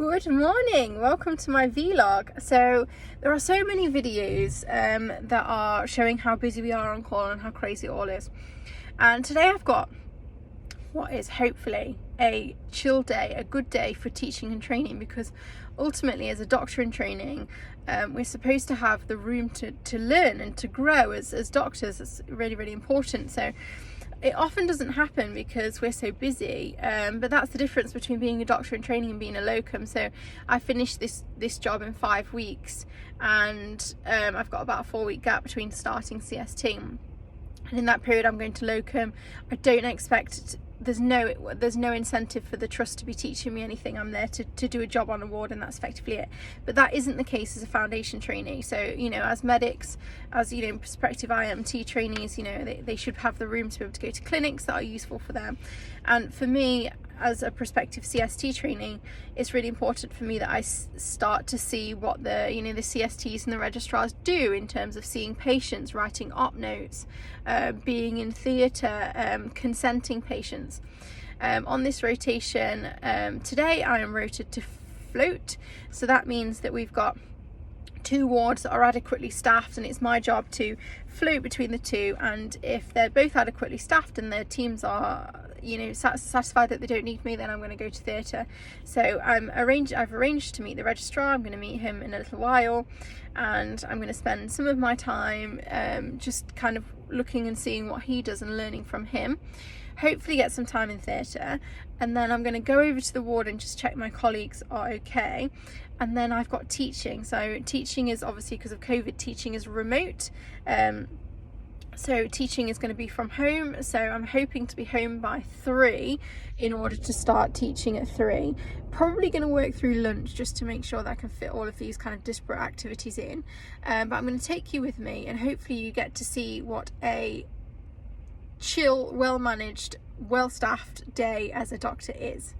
Good morning, welcome to my vlog. So there are so many videos that are showing how busy we are on call and how crazy it all is, and today I've got what is hopefully a chill day, a good day for teaching and training, because ultimately as a doctor in training we're supposed to have the room to learn and to grow as doctors. It's really important. So it often doesn't happen because we're so busy, but that's the difference between being a doctor in training and being a locum. So I finished this job in 5 weeks, and I've got about a 4-week gap between starting CST, and in that period I'm going to locum. I don't expect there's no incentive for the trust to be teaching me anything. I'm there to do a job on a ward, and that's effectively it. But that isn't the case as a foundation trainee. So, you know, as medics, as, you know, prospective IMT trainees, you know, they should have the room to be able to go to clinics that are useful for them. And for me, as a prospective CST trainee, it's really important for me that I start to see what the CSTs and the registrars do in terms of seeing patients, writing op notes, being in theatre, consenting patients. On this rotation today, I am rotated to float, so that means that we've got 2 wards that are adequately staffed, and it's my job to float between the 2, and if they're both adequately staffed and their teams are, you know, satisfied that they don't need me, then I'm going to go to theatre. So I've arranged to meet the registrar. I'm going to meet him in a little while, and I'm going to spend some of my time just kind of looking and seeing what he does and learning from him. Hopefully get some time in theatre, and then I'm going to go over to the ward and just check my colleagues are okay. And then I've got teaching. So teaching is obviously, because of COVID, teaching is remote. So teaching is going to be from home. So I'm hoping to be home by 3 in order to start teaching at 3. Probably going to work through lunch just to make sure that I can fit all of these kind of disparate activities in. But I'm going to take you with me, and hopefully you get to see what a chill, well-managed, well-staffed day as a doctor is.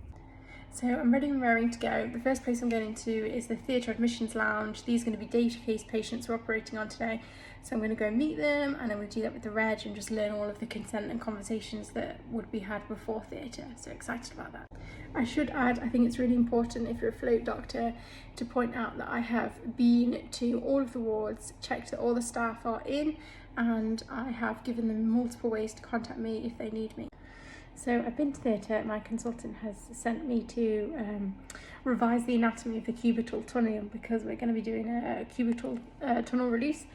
So I'm ready and raring to go. The first place I'm going to is the theatre admissions lounge. These are going to be data case patients we're operating on today. So I'm going to go and meet them, and I'm going to do that with the reg and just learn all of the consent and conversations that would be had before theatre. So excited about that. I should add, I think it's really important if you're a float doctor to point out that I have been to all of the wards, checked that all the staff are in, and I have given them multiple ways to contact me if they need me. So I've been to theatre. My consultant has sent me to revise the anatomy of the cubital tunnel, because we're going to be doing a cubital tunnel release.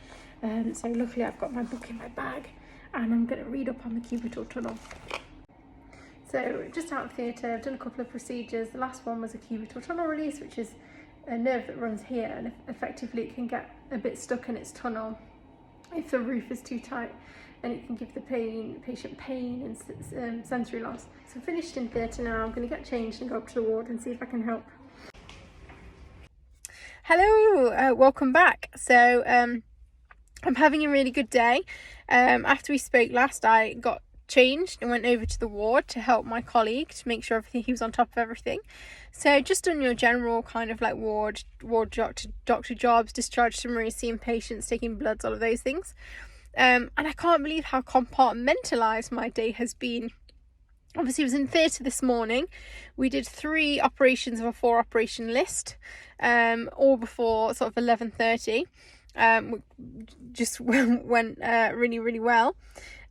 So luckily I've got my book in my bag, and I'm going to read up on the cubital tunnel. So just out of theatre, I've done a couple of procedures. The last one was a cubital tunnel release, which is a nerve that runs here, and effectively it can get a bit stuck in its tunnel if the roof is too tight, and it can give the patient pain and sensory loss. So I'm finished in theatre now. I'm going to get changed and go up to the ward and see if I can help. Hello, welcome back. So I'm having a really good day. After we spoke last, I got changed and went over to the ward to help my colleague to make sure he was on top of everything. So just done your general kind of like ward doctor jobs, discharge summaries, seeing patients, taking bloods, all of those things. And I can't believe how compartmentalised my day has been. Obviously, I was in theatre this morning. We did 3 operations of a 4 operation list, all before sort of 11:30. Just went really well,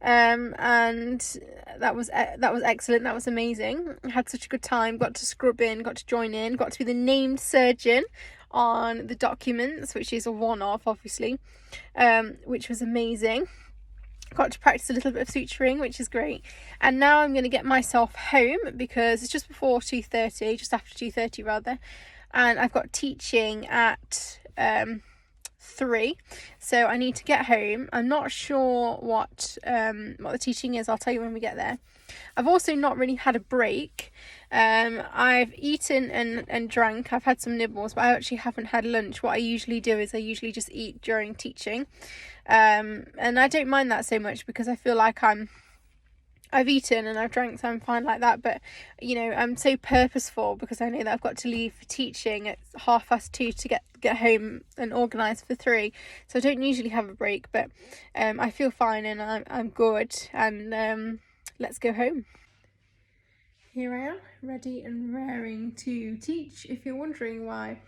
and that was excellent. That was amazing. I had such a good time. Got to scrub in, got to join in, got to be the named surgeon on the documents, which is a one-off obviously, which was amazing. Got to practice a little bit of suturing, which is great. And now I'm going to get myself home, because it's just before 2:30, just after 2:30 rather, and I've got teaching at 3, so I need to get home. I'm not sure what the teaching is. I'll tell you when we get there. I've also not really had a break. I've eaten and drank. I've had some nibbles, but I actually haven't had lunch. What I usually do is I usually just eat during teaching, and I don't mind that so much, because I feel like I've eaten and I've drank, so I'm fine like that. But you know, I'm so purposeful, because I know that I've got to leave for teaching at 2:30 to get home and organise for 3. So I don't usually have a break, but I feel fine and I'm good, and let's go home. here I am, ready and raring to teach. If you're wondering why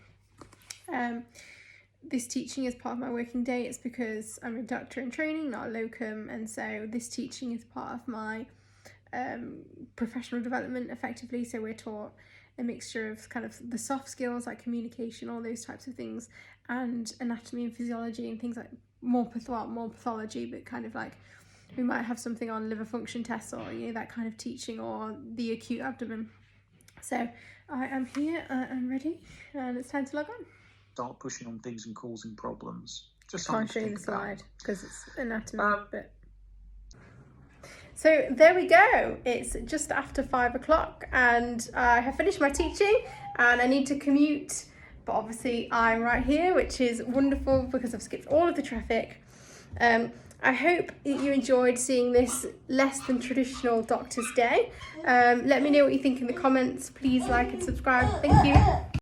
this teaching is part of my working day, it's because I'm a doctor in training, not a locum, and so this teaching is part of my professional development effectively. So we're taught a mixture of kind of the soft skills like communication, all those types of things, and anatomy and physiology and things like more pathology, but kind of like we might have something on liver function tests or, you know, that kind of teaching, or the acute abdomen. So I am here, I'm ready, and it's time to log on. Start pushing on things and causing problems. Just can't show you the slide because it's anatomy, but so there we go. It's just after 5 o'clock and I have finished my teaching and I need to commute, but obviously I'm right here, which is wonderful because I've skipped all of the traffic. I hope you enjoyed seeing this less than traditional doctor's day. Let me know what you think in the comments. Please like and subscribe. Thank you.